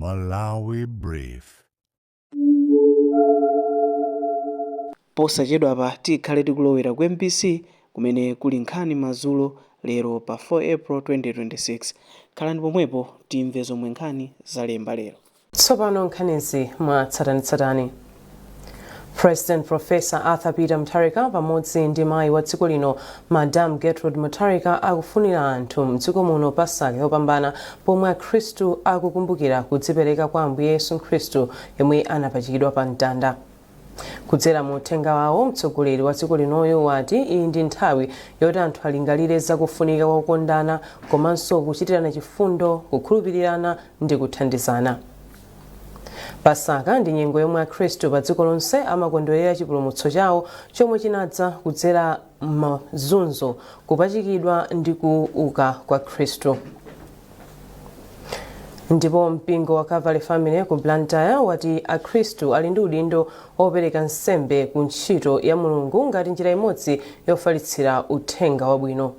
Malawi Brief. Posachedwa pa tikhale tikulowera ku MBC kumene kuli nkhani madzulo lero pa 4 April 2026. Khalani pomwepo timve zomwe nkhani zalemba lero. Tsopano nkhanizi mwatsatanitsatani. President Professor Arthur Peter Mutharika pamodzi ndi mayi wa dziko lino Madam Getrude Mutharika akufunira anthu mdziko muno Pasaka yopambana pomwe Akhristu akukumbukira kudzipereka kwa Ambuye Yesu Khristu yemwe anapachikidwa pa mtanda. Kudzera mu uthenga wawo, mtsogoleri wa dziko linoyo wati iyi ndi nthawi yoti anthu alingalire zakufunika kwa kukondana komanso kuchitirana chifundo, kukhulupirirana ndi kuthandizana. Pasaka ndi nyengo yomwe Akhristu pa dziko lonse amakondwerera chipulumutso chawo chomwe chinadza kudzera mazunzo, kupachikidwa ndi kuuka kwa Khristu. Ndipo mpingo wa Calvary Family ku Blantyre wati Akhristu ali ndi udindo opereka nsembe ku ntchito ya Mulungu ngati njira imodzi yofalitsira uthenga wabwino.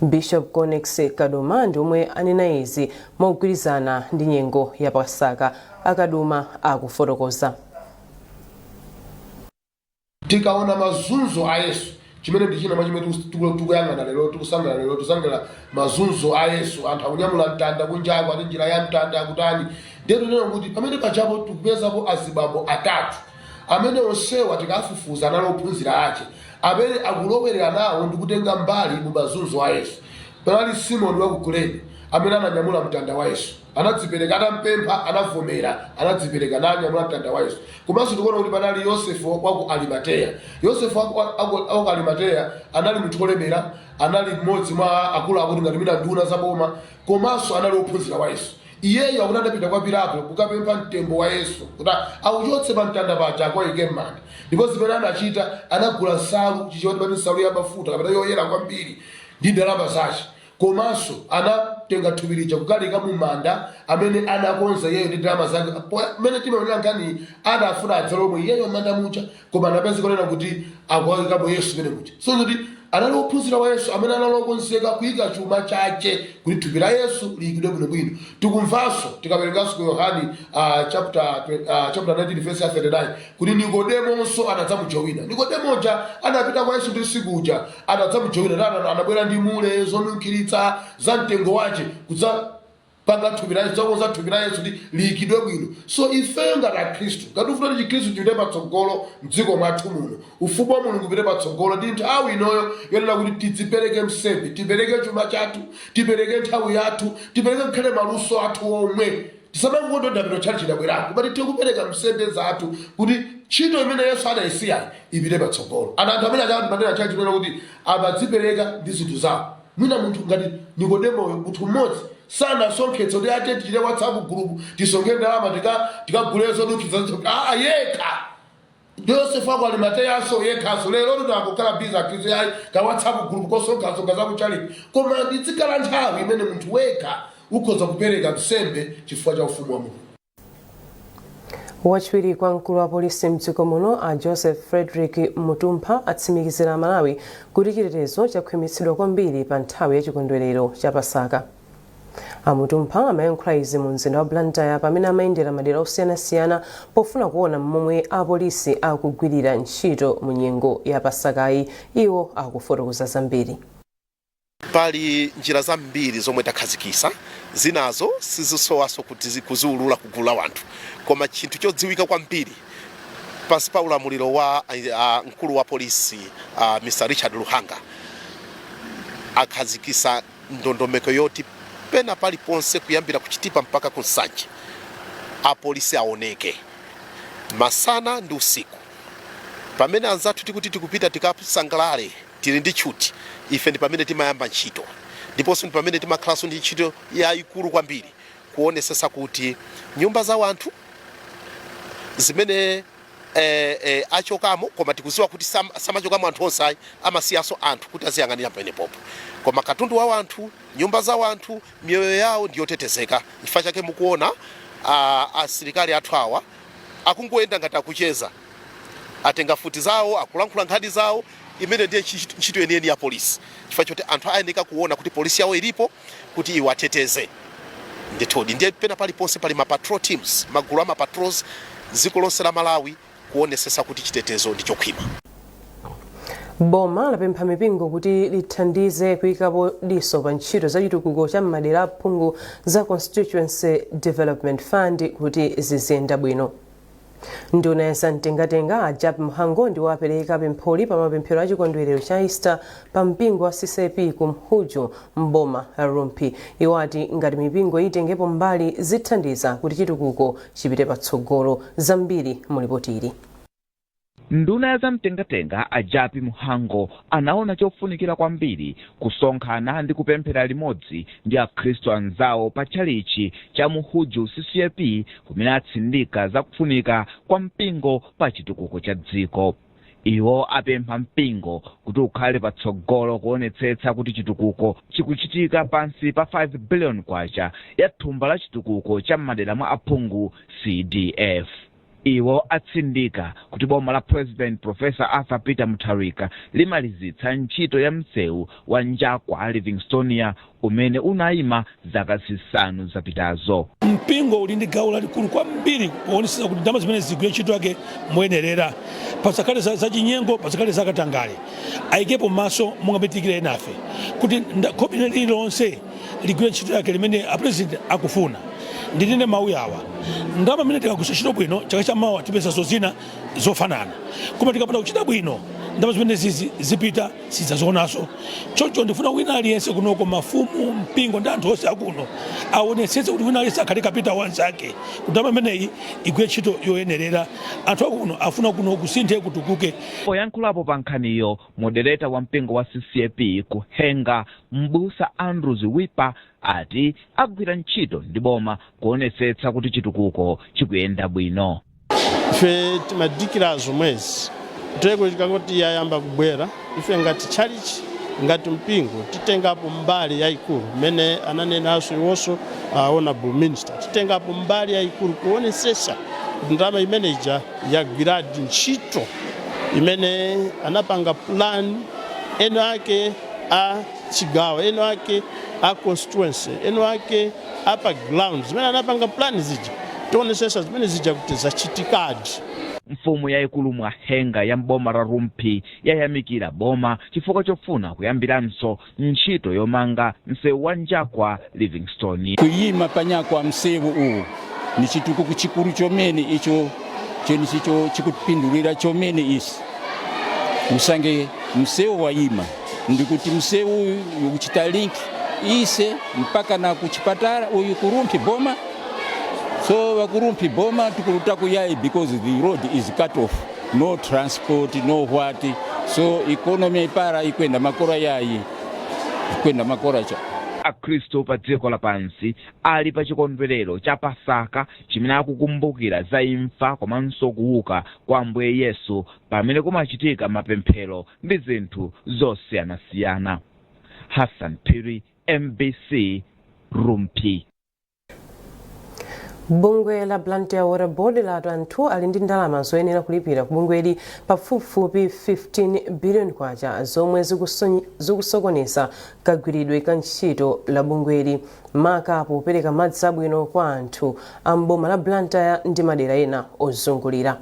Bishop Conex Kaduma ndi omwe anena izi mogwirizana ndi nyengo ya Pasaka. Akaduma akufotokoza. Tikaona mazunzo a Yesu chimene ndi china chimene tikuyang'ana lero, tikusangala lero, tusangala mazunzo a Yesu, anthu akunyamula mtanda kunjaku ati njira ya mtanda akutani. Ndiye tinena kuti pamene pachapo tikupezapo azibambo atatu amene onsewa tikafufuza nalo ophunzira ache amene akulowerera nawo ndi kutenga mbali mu mazunzo a Yesu. Panali Simoni wa ku Kurene amene ananyamula mtanda wa Yesu, anadzipereka, anampempha, anavomera, anadzipereka nanyamula mtanda wa Yesu. Komanso tikuona kuti panali Yosefu wa ku Arimateya. Yosefu wa ku Arimateya anali munthu olemera, anali mmodzi mwa akulu akuti ngati mina nduna zaboma, komanso anali ophunzira wa Yesu. Iyeyo akunadapita kwa Pilato kukapempha mtembo wa Yesu kuti auchotse pa mtanda paja akoyike m'manda. Ndipo zimene anachita, anagula nsalu, chichoti pati nsalu ya mafuta kapena yoyera kwambiri ndi ndalama zace. Komanso anatenga thupi lija kukalika mu manda amene anakonza iyeyo ndi ndalama zake. Pamene timaonera nkhani adafuna adzalomwe iyeyo manda mucha, koma anapeza kunena kuti akuwayikamo Yesu mene mucha. So kuti anali ophunzira wa Yesu amene analokonzeka kuyika chuma chache kuti thupi la Yesu liyikidwe bwinobwino. Tikumvanso tikawerenganso ku Yohane chapter 19 verse 39 kuti Nikodemonso anadzamujowina. Nikodemoja anapita kwa Yesu ndi sikuja, anadzamujowina, anabwera ndi mule zonunkhiritsa za mtengo wace kudza panga thupi la Yesu, zakonza thupi la Yesu liyikidwe bwino. So ife ngati Akhristu ngati ufuna kuti Khristu chipite patsogolo mdziko mwathu muno, ufumu wa Mulungu upite patsogolo, ndi nthawi inoyo yonena kuti tidzipereke nsembe, tipereke chuma chathu, tipereke nthawi yathu, tipereke nkhale maluso athu omwe. Tisamangondo ndapito chali chidabwerako, koma tikupereka nsembe zathu kuti ntchito imene Yesu anayisiya ipite patsogolo. Anthu amene achamanena chali chinena kuti amadzipereka ndi zinthu zawo. Mwina munthu ngati Nikodemoyo, munthu mmodzi sanasonkhetsa kuti ate tichite WhatsApp group tisonke ndalama tikagulezo nunkhiza yekha. Yosefu wa ku Arimateyanso yekhaso lero kuti akukhala biza Khristu yayi ka WhatsApp group kosonkha za kuchali. Koma ndizikhala nthawi imene munthu wekha ukhoza kupereka nsembe chifukwa cha ufumu wa Mulungu. Wachiwiri kwa mkulu wa polisi mdziko muno a Joseph Frederick Mutumpha atsimikizira Malawi kuti chitetezo chakhwimitsidwa kwambiri pa nthawi ya chikondwerero cha Pasaka. Mutumpha amayankhula izi mu mzinda wa Blantyre pamene amayendera madera osiyanasiyana pofuna kuona momwe apolisi akugwirira ntchito mu nyengo ya Pasakayi. Iwo akufotokoza zambiri. Pali njira zambiri zomwe takhazikisa, zinazo sizisowaso kuti zikuziulula kugula wanthu, koma chinthu chodziwika kwambiri pansi pa ulamuliro wa mkulu wa polisi Mr. Richard Luhanga akhazikisa ndondomeko yoti pena pali ponse kuyambira kuchitipa mpaka kunsanje apolisi aoneke masana ndi usiku. Pamene anzathu tikuti tikupita tikasangalale tili ndi chuti, ife ndi pamene timayamba ntchito, ndiponso ndi pamene timakhalanso ndi ntchito yayikulu kwambiri kuonesesa kuti nyumba za wanthu zimene achokamo, koma tikuziwa kuti samachokamo anthu onse ayi, amasiyaso anthu kuti aziyang'anira pamenepopo. Koma katundu wa wanthu, nyumba za wanthu, miyoyo yawo ndiyotetezeka. Chifukwa chake mukuona asilikali athu awa akungoyenda ngati akucheza, atenga futi zawo, akulankhula nkhani zawo, imene ndiye ntchito yeniyeni ya polisi. Chifukwa choti anthu ayeneka kuona kuti polisi yawo ilipo kuti iwateteze. ndithudi ndiye pena paliponse pali mapatrol teams, magulu amapatrols dziko lonse la Malawi kuonesesa kuti chitetezo ndichokhwima. Boma lapempha mipingo kuti lithandize kuyikapo diso pa ntchito za chitukuko cha madera aphungu za Constituency Development Fund kuti ziziyenda bwino. Nduna ya Santengatenga Ajab Mhango ndi wapereka pempholi pa mapemphero a chikondwerero cha Easter pa mpingo wa CCP ku Mhuju mboma la Rumpi. Iwati ngati mipingo itengepo mbali zithandiza kuti chitukuko chipite patsogolo. Zambiri mulipotiri. Nduna ya Santengatenga Ajab Mhango anaona chofunikira kwambiri kusonkhana ndi kupemphera limodzi ndi akhristu anzawo pa chalichi cha Mhuju CCP kumene atsindika za kufunika kwa mpingo pa chitukuko cha dziko. Iwo apempha mpingo kuti ukhale patsogolo kuonetsetsa kuti chitukuko chikuchitika pansi pa 5 billion kwacha ya thumba la chitukuko cha madera mwa aphungu CDF. Iwo atsindika kuti boma la President Professor Arthur Peter Mutharika limalizitsa ntchito ya msewu wa Njakwa Livingstonia umene unayima zaka zisanu zapitazo. Mpingo uli ndi gawo lalikulu kwambiri kuonetsetsa kuti ndalama zimene zigwire ntchito yake moyenerera pasakale za Nyengo, pasakale za Katangale ayikepo maso mungapitikire nafe kuti khopi lililonse ligwire ntchito yake limene a president akufuna. Ndinene mawu awa ndalama imene tikakuchita bwino chaka chamawa tipeza zozina zofanana, koma tikapata kuchita bwino ndalama zimene zipita sizazoonaso. Choncho ndifuna wina aliyense kunoko mafumu mpingo ndi anthu onse akuno aonetsetse kuti wina aliyense akhale kapita wanzake kuti ndalama imeneyi igwire ntchito yoyenerera. Anthu akuno afuna kuno kusinthe kutukuke. Poyankhulapo pa nkhaniyo modereta wa mpingo wa CCP Uthenga Mbusa Andrews Wipa ati agwira ntchito ndi boma kuonetsetsa kuti chitukuko chikuyenda bwino. Ife timadikira zomwezi teko chikangoti yayamba kubwera, ife ngati chalichi ngati mpingo titengapo mbali yayikulu mene ananenaso iwonso honorable minister, titengapo mbali yayikulu kuonetsetsa ndalama imene ija yagwiradi ntchito imene anapanga plan eno ake a chigawo, eno ake a constituency, eno ake apa ground zimene anapanga plan zija tionesesa zimene zija kuti zachitikadi. Mfumu yayikulu Mwahenga ya mboma la Rumpi yayamikira boma chifukwa chofuna kuyambiranso ntchito yomanga msewu wa Njakwa Livingstone. Kuyima panyakwa msewu uwu ni chitukuko chikulu chomene icho chenicho chikupindulira chomene isi musange msewu wayima ndikuti msewu ukuchita link ise mpaka na kuchipatala uyu kurumpi boma. So wakurumpi boma tukuluta kuyayi because the road is cut off, no transport, no what. So economy ipara ikwenda makora yayi, ikwenda makora cha. Akristo pa dziko lapansi ali pa chikondwerero cha Pasaka chimene akukumbukira za imfa komanso kuuka kwa Ambuye Yesu pamene kumachitika mapemphero ndi zinthu zosiyanasiyana. Hassan Piri, MBC, Rumpi. Bungwe la Blantyre Water Board la anthu ali ndi ndalama zoyenera kulipira ku bungweli pafupifupi 15 billion kwacha zomwe zikusokoneza kagwiridwe ka ntchito la bungweli maka popereka madzi abwino kwa anthu amboma la Blantyre ndi madera ena ozungulira.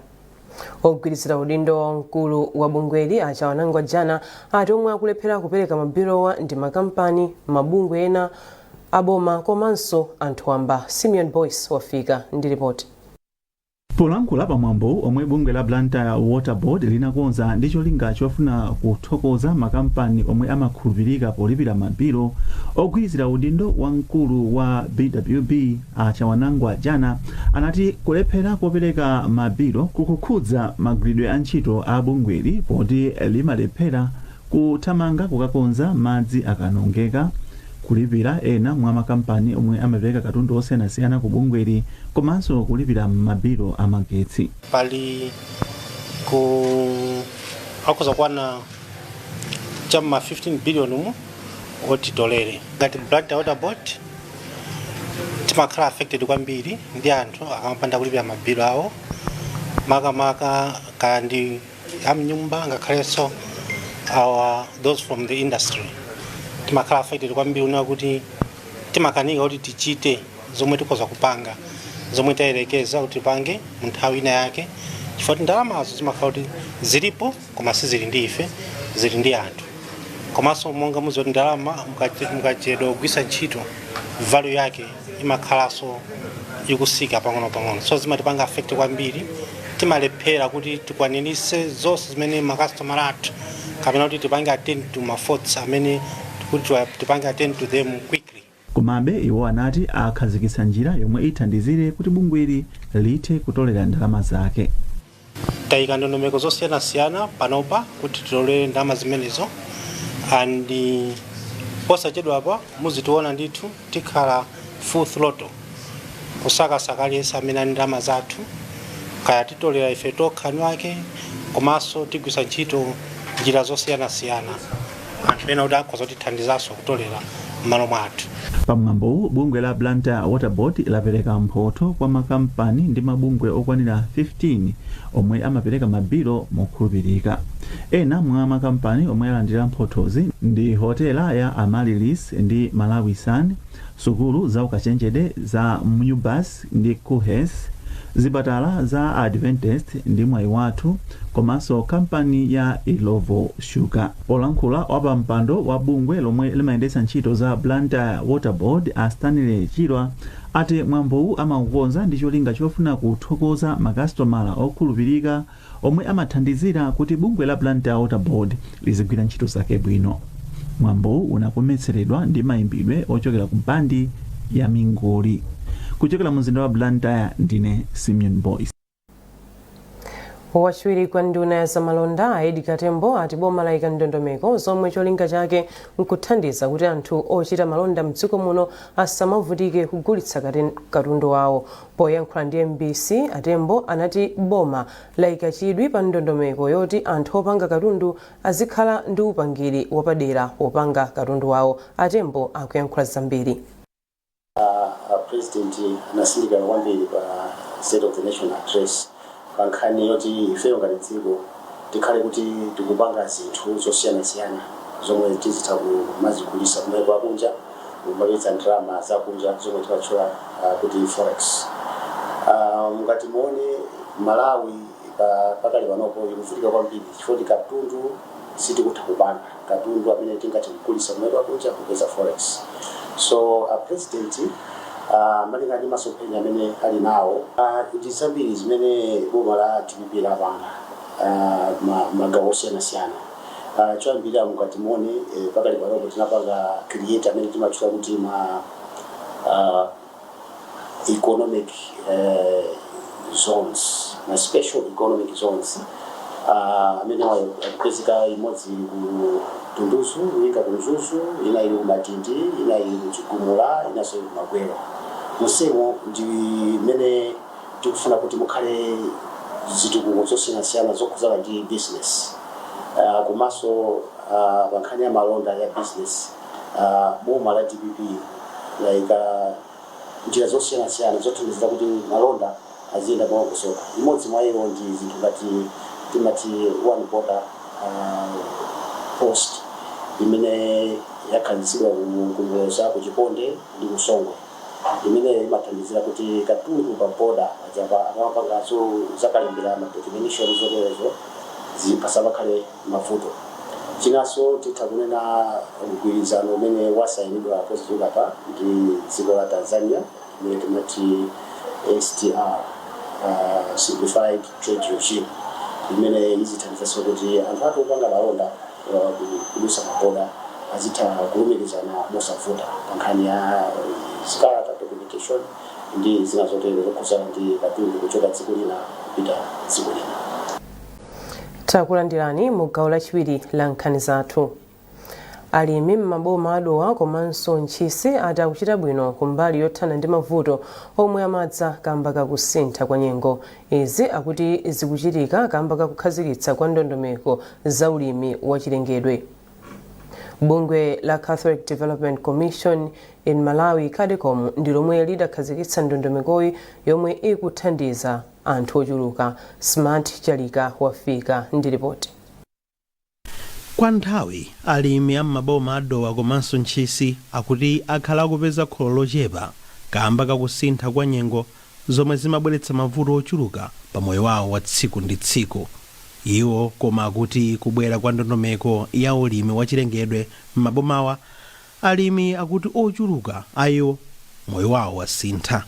Ogwirizira udindo mkulu wa bungweli achawanangwa jana ati omwe akulephera kupereka mabilowa ndi makampani mabungwe ena aboma komanso anthu amba. Simeon Boyce wafika ndi report. Polankhula pamwambo omwe bungwe la Blantyre Water Board linakonza ndi cholinga chofuna kuthokoza makampani omwe amakhulupirika polipira mabilo, ogwirizira udindo wa mkulu wa BWB achawanangwa jana anati kulephera kopereka mabilo kukukhudza magwiridwe a ntchito a bungweli poti limalephera kuthamanga kukakonza madzi akanongeka, kulipira ena mwa makampani omwe amapereka katundu osiyanasiyana ku bungweli komanso kulipira mabilo amagetsi. Pali ku akuza kwana chama 15 billion oti dolere ngati Blantyre Water Board timakhala affected kwambiri ndi anthu akamapanda kulipira mabilo awo makamaka kandi amnyumba ngakhalenso those from the industry. Timakhala affected kwambiri una kuti timakanika kuti tichite zomwe tikhoza kupanga zomwe tayerekeza kuti tipange mu nthawi ina yake chifukwa ndalamazo zimakhala kuti zilipo koma sizili ndi ife, zili ndi anthu. Komanso monga muzoti ndalama mukachedwa kugwisa ntchito value yake imakhalanso ikusika pang'ono-pang'ono, so zimatipanga affect kwambiri. Timalephera kuti tikwaniritse zonse zimene makastomala athu kapena kuti tipange attend to mafaults amene kuti tipange attend to them quickly. Komabe iwo anati akhazikitsa njira yomwe ithandizire kuti bungweli lithe kutolera ndalama zake. Tayika ndondomeko zosiyanasiyana panopa kuti titolere ndalama zimenezo, and posachedwa apa muzitiona ndithu tikhala full throttle kusakasaka aliyense amene ali ndalama zathu, kaya titolera ife tokha wake, komanso tigwisa ntchito njira zosiyanasiyana anthu ena kuti akhoza kutithandizanso kutolera m'malo mwathu. Pamwambo bungwe la Blantyre Water Board lapereka mphotho kwa makampani ndi mabungwe okwanira 15 omwe amapereka mabilo mokhulupirika. Ena mwa makampani omwe alandira mphothozi ndi hotela ya Amalilis ndi Malawi Sun, sukulu za ukachenjede za Mnyubas ndi Kuhes, zipatala za Adventist ndi Mwayi Wathu, komanso kampani ya Ilovo Sugar. Olankhula wapampando wa bungwe lomwe limayendetsa ntchito za Blantyre Water Board a Stanley Chirwa ati mwambowu amaukonza ndi cholinga chofuna kuthokoza makasitomala okhulupirika omwe amathandizira kuti bungwe la Blantyre Water Board lizigwira ntchito zake bwino. Mwambowu unakometseredwa ndi mayimbidwe ochokera ku bandi ya Mingoli. Kuchokera mzinda wa Blantyre ndine Simeon Boyce. Wachiwiri kwa nduna ya zamalonda Edi Katembo ati boma layika ndondomeko zomwe cholinga chake nkuthandiza kuti anthu ochita malonda mdziko muno asamavutike kugulitsa katundu wawo. Poyankhula ndi MBC, Atembo anati boma layika chidwi pa ndondomeko yoti anthu opanga katundu azikhala ndi upangiri wapadera wopanga katundu wawo. Atembo akuyankhula zambiri. President anasindika kwambiri pa State of the Nation Address pankhani yoti ifeyo ngati dziko tikhale kuti tikupanga zinthu zosiyanasiyana zomwe tizitha kumazigulisa kumene kwakunja kumapeza ndalama zakunja zomwe tikatchula kuti forex. Ngati muone Malawi pakali panopo ikuvutika kwambiri chifukwa katundu sitikutha kupanga katundu amene tingati kugulisa kumene kwakunja kupeza forex. So president malinga ndi masomphenya amene ali nawo ndi zambiri zimene boma la TPP lapanga magawo osiyanasiyana. Choyambira mukati muone pakali panopo tinapanga create amene timatchula kuti economic zones, special economic zones amene akupezeka imodzi ku Tunduzu, ina ku Nzuzu, ina ili Matindi, ina ili Chigumula, ina so Magwero. Musemo ndi mene tikufuna kuti mukhale zitukuko zosiyanasiyana zokuzala ndi business. Komanso pankhani ya malonda ya business boma la TPP layika njira zosiyanasiyana zothandizira kuti malonda aziyenda mwakusoka. Imodzi mwa iwo ndi zinthu ngati timati one border post imene yakhazikitsidwa kumbuyoza ku Chiponde ndi ku Songwe, imene imathandizira kuti katundu pa border amapangaso zakalembera madocumentation zoterezo zipasabakhale mavuto. Chinanso titha kunena mgwirizano umene wasayinidwa pozidwa pa ndi dziko la Tanzania imene timati STR, Simplified Trade Regime, imene izithandizanso kuti anthu ati opanga malonda kudusa maboda azitha kulumikizana mosavuta pankhani ya zikalata documentation ndi zina zotero zokhudzana ndi katundu kuchoka dziko lina kupita dziko lina. Takulandirani mu gawo lachiwiri la nkhani zathu. Alimi m'maboma adowa komanso ntchisi ati akuchita bwino kumbali yothana ndi mavuto omwe amadza kamba kakusintha kwa nyengo. Izi akuti zikuchitika kamba kakukhazikitsa kwa ndondomeko za ulimi wachilengedwe. Bungwe la Catholic Development Commission in Malawi CADECOM ndi lomwe lidakhazikitsa ndondomekoyi yomwe ikuthandiza anthu ochuluka. Smart Chalika wafika ndi ripoti. Kwa nthawi alimi am'maboma adowa komanso ntchisi akuti akhala akupeza kholo lochepa kamba kakusintha kwa nyengo zomwe zimabweretsa mavuto ochuluka pa moyo wawo wa tsiku ndi tsiku. Iwo koma akuti kubwera kwa ndondomeko ya ulimi wachilengedwe m'mabomawa, alimi akuti ochuluka ayo moyo wawo wasintha.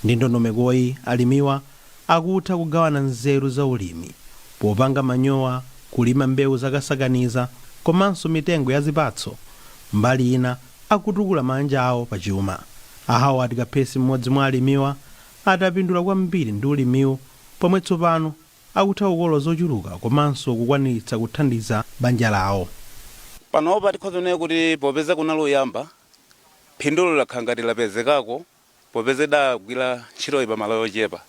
Ndi ndondomekoyi alimiwa akutha kugawana nzeru za ulimi popanga manyowa, kulima mbewu zakasakaniza komanso mitengo ya zipatso. Mbali ina akutukula manja awo pa chuma. Ahawa atikaphesi mmodzi mwa alimiwa atapindula kwambiri ndi ulimiwu, pomwe tsopano akutha kukolola zochuluka komanso kukwaniritsa kuthandiza banja lawo. Panopa tikhozonera kuti popeza kunali uyamba phindulo lakhala ngati lapezekako popeza dagwira ntchitoyi pa malo ochepa.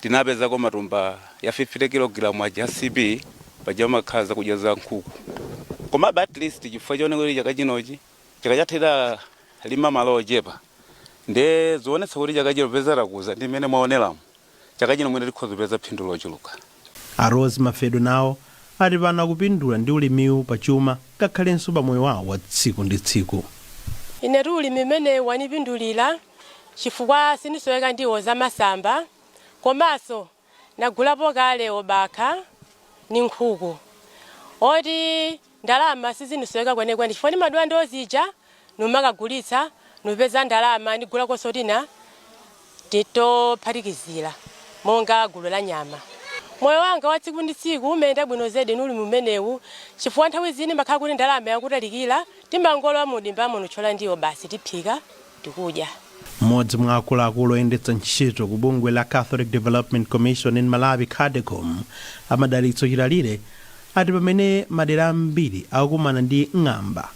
Tinapezako matumba ya 50 kg aja CP paja makhala zakudya za nkhuku. Komabe at least chifukwa chioneka kuti chaka chinochi chaka chathera lima malo ochepa nde zionetsa kuti chaka chino peza lakuza ndi mmene mwaoneramo chaka chino mwene tikhozopeza phindulo ochuluka. Rose Mafedo nawo ati pano akupindula ndi ulimiwu pa chuma kakhalenso pa moyo wawo wa tsiku ndi tsiku. Ine ulimi mmene wanipindulira chifukwa sinisoyeka ndiwo za masamba komanso nagulapo kale obaka ni nkhuku. Oti ndalama sizinisoyeka kwenekwene chifukwa ndimadwa ndozija numakagulitsa nupeza ndalama ndigulako sotina titophatikizira monga gulu la nyama. Moyo wanga wa tsiku ndi tsiku umenda bwino zedi nuli mumenewu chifukwa nthawi zini makhala kuti ndalama yakutalikira timbangolowa mudimba muno chola ndiwo basi tiphika tikudya. Mmodzi mwa akuluakulu oyendetsa ntchito ku bungwe la Catholic Development Commission in Malawi CADECOM amadalitso chilalire ati pamene madera ambiri akukumana ndi ng'amba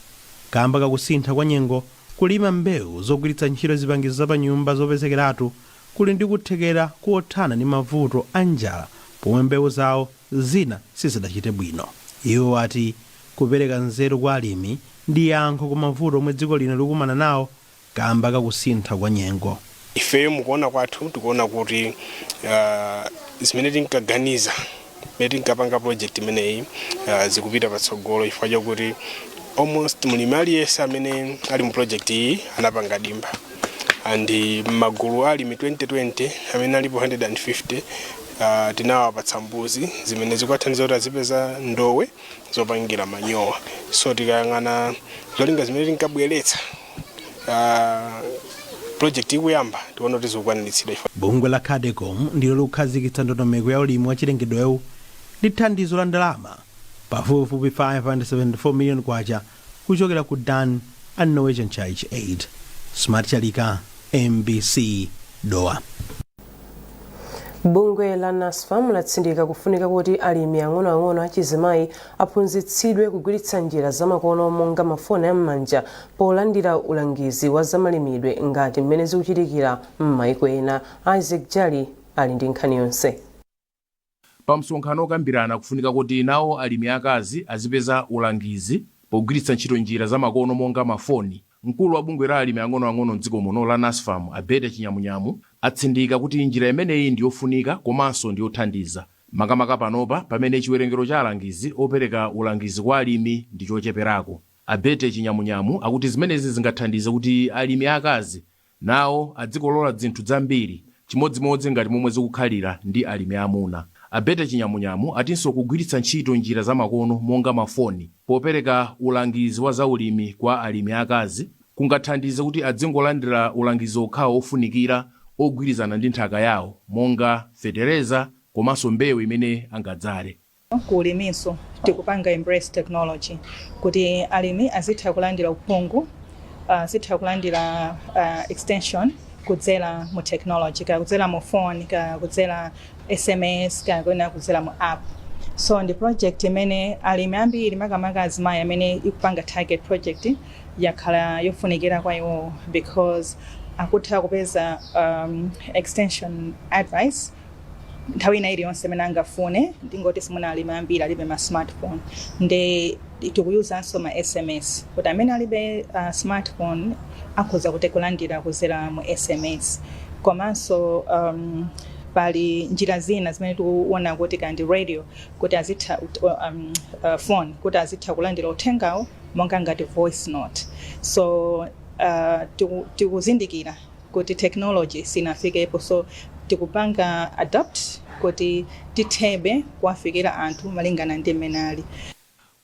kamba kakusintha kwa nyengo, kulima mbewu zogwiritsa ntchito zipangizo za pa nyumba zopezekeratu kuli ndi kuthekera kuothana ndi mavuto a njala pomwe mbewu zawo zina sizidachite bwino. Iwo ati kupereka nzeru kwa alimi ndi yankho ku mavuto omwe dziko lino likumana nawo kamba kakusintha kwa nyengo. Ifeyo mukuona kwathu tikuona kuti zimene tinkaganiza mmene tinkapanga project imeneyi zikupita patsogolo chifukwa chakuti almost mulimi aliyense amene ali mu project iyi anapanga dimba. Andi magulu alimi 2020 amene alipo 150 tinawapatsa mbuzi zimene zikuwathandiza kuti azipeza ndowe zopangira manyowa. So tikayang'ana zolinga zimene tinkabweretsa project ikuyamba tiona kuti zikukwaniritsidwa. Bungwe la CADECOM ndilo likukhazikitsa ndondomeko ya ulimi wachilengedwewu ndi thandizo la ndalama pafupifupi 574 million kwacha kuchokera ku Dan and Norwegian Church Aid. Smart Chalika, MBC, Doha. Bungwe la NASFAM latsindika kufunika kuti alimi ang'onoang'ono achizimayi aphunzitsidwe kugwiritsa njira zamakono monga mafoni am'manja polandira ulangizi wa zamalimidwe ngati mmene zikuchitikira m'mayiko ena. Isaac Jali ali ndi nkhani yonse. Pa msonkhano okambirana kufunika kuti nawo alimi akazi azipeza ulangizi pogwiritsa ntchito njira zamakono monga mafoni. Mkulu wa bungwe la alimi ang'onoang'ono m'dziko muno la NASFAM Abete Chinyamunyamu atsindika kuti njira imeneyi ndiyofunika komanso ndiyothandiza makamaka panopa pamene chiwerengero cha alangizi opereka ulangizi kwa alimi ndi chocheperako. Abete Chinyamunyamu akuti zimenezi zingathandize kuti alimi akazi nawo adzikolola zinthu zambiri chimodzimodzi ngati momwe zikukhalira ndi alimi amuna. Abete Chinyamunyamu atinso kugwiritsa ntchito njira zamakono monga mafoni popereka ulangizi wa zaulimi kwa alimi akazi kungathandize kuti adzingolandira ulangizi okhawo ofunikira ogwirizana ndi nthaka yawo monga fetereza komanso mbewu imene angadzale. Kuliminso tikupanga embrace technology kuti alimi azitha kulandira uphungu, azitha kulandira extension kudzera mu technology, kudzera mu phone, kudzera SMS, kudzera mu app. So ndi project imene alimi ambiri makamaka azimayi amene ikupanga target project yakhala yofunikira kwa iwo because akutha kupeza extension advice nthawi ina iliyonse imene angafune. Ndingoti simuna alimi ambiri alibe ma smartphone nde tikuyuzanso ma SMS kuti amene alibe smartphone akhoza kulandira kudzera mu SMS. Komanso pali njira zina zimene tikuona kuti kandi radio kuti azitha phone kuti azitha kulandira uthengawo monga ngati voice note. So tikuzindikira kuti technology sinafikepo, so tikupanga adapt kuti tithebe kuwafikira anthu malingana ndi mmene ali.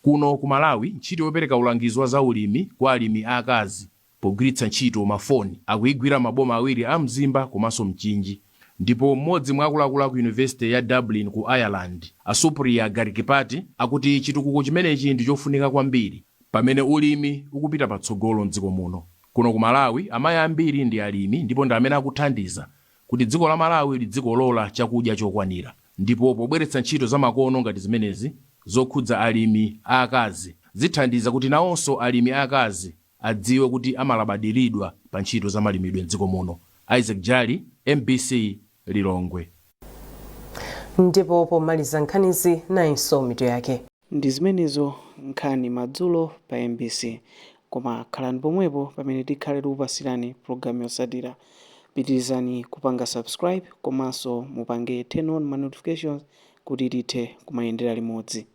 Kuno ku Malawi ntchito yopereka ulangizi wa zaulimi kwa alimi aakazi pogwiritsa ntchito mafoni akuyigwira maboma awiri a Mzimba komanso Mchinji, ndipo mmodzi mwa akuluakulu ku University ya Dublin ku Ireland, Asupriya Garikipati, akuti chitukuko chimenechi ndi chofunika kwambiri pamene ulimi ukupita patsogolo m'dziko muno. Kuno ku Malawi amayi ambiri ndi alimi ndipo ndi amene akuthandiza kuti dziko la Malawi li dziko lola chakudya chokwanira, ndipo pobweretsa ntchito zamakono ngati zimenezi zokhudza alimi aakazi zithandiza kuti nawonso alimi aakazi adziwe kuti amalabadiridwa pa ntchito za malimidwe m'dziko muno. Isaac Jali, MBC, Lilongwe. Ndipo pomaliza nkhanizi nayinso mitu yake. Ndi zimenezo nkhani madzulo pa MBC, koma khalani pomwepo pamene tikhale tikupasirani programu yotsatira. Pitirizani kupanga subscribe komanso mupange turn on ma notifications kuti tithe kumayendera limodzi.